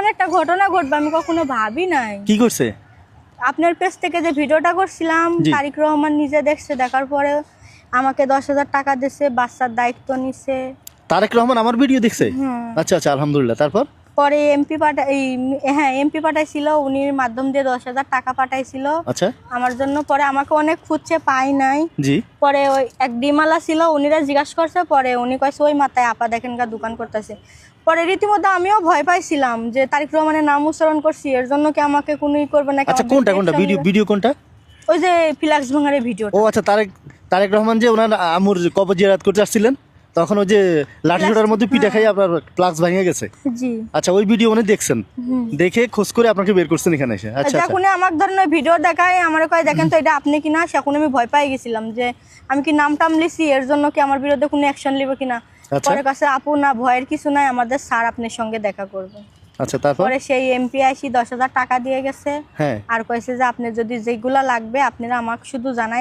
এমন একটা ঘটনা ঘটবে আমি কখনো ভাবি নাই। কি করছে? আপনার পেজ থেকে যে ভিডিওটা করছিলাম, জি। তারিক রহমান নিজে দেখছে, দেখার পরে আমাকে 10,000 টাকা দিছে, বাচ্চার দায়িত্ব নিছে। তারেক রহমান আমার ভিডিও দেখছে? হুম। আচ্ছা আচ্ছা, আলহামদুলিল্লাহ। তারপর? পরে এমপি পাঠাইছিল, উনির মাধ্যম দিয়ে 10,000 টাকা পাঠাইছিল আচ্ছা। আমার জন্য। পরে আমাকে অনেক খুঁজছে, পাই নাই। জি। পরে ওই এক ডিমালা ছিল, উনিরা জিজ্ঞাসা করছে, পরে উনি কয়েছে ওই মাথায় আপা দেখেন গা দোকান করতেছে। পরে রীতিমতো আমিও ভয় পাইছিলাম যে তারিক রহমানের নাম উচ্চারণ করছি, এর জন্য কি আমাকে কোনোই করবে না? আচ্ছা, কোনটা কোনটা ভিডিও কোনটা? ওই যে ফ্লাক্স ভাঙারের ভিডিও। ও আচ্ছা, তারেক রহমান যে ওনার আমুর কবর জিয়ারত করতে আসছিলেন, তখন ওই যে লাঠি ছোটার মধ্যে পিঠা খাই আপনার ফ্লাক্স ভেঙে গেছে। জি। আচ্ছা, ওই ভিডিও উনি দেখছেন, দেখে খোঁজ করে আপনাকে বের করছেন এখানে এসে। আচ্ছা আচ্ছা। যখন আমার ধরনের ভিডিও দেখায়, আমার কয় দেখেন তো এটা আপনি কিনা, সেখন আমি ভয় পাই গেছিলাম যে আমি কি নাম টাম লিছি, এর জন্য কি আমার বিরুদ্ধে কোনো অ্যাকশন নিবে কিনা। আচ্ছা। পরে কাছে আপু না, ভয়ের কিছু নাই, আমাদের স্যার আপনার সঙ্গে দেখা করবে। আচ্ছা, তারপর? পরে সেই এমপি আইসি 10,000 টাকা দিয়ে গেছে। হ্যাঁ। আর কইছে যে আপনি যদি যেগুলা লাগবে আপনারা আমাকে শুধু জানাই।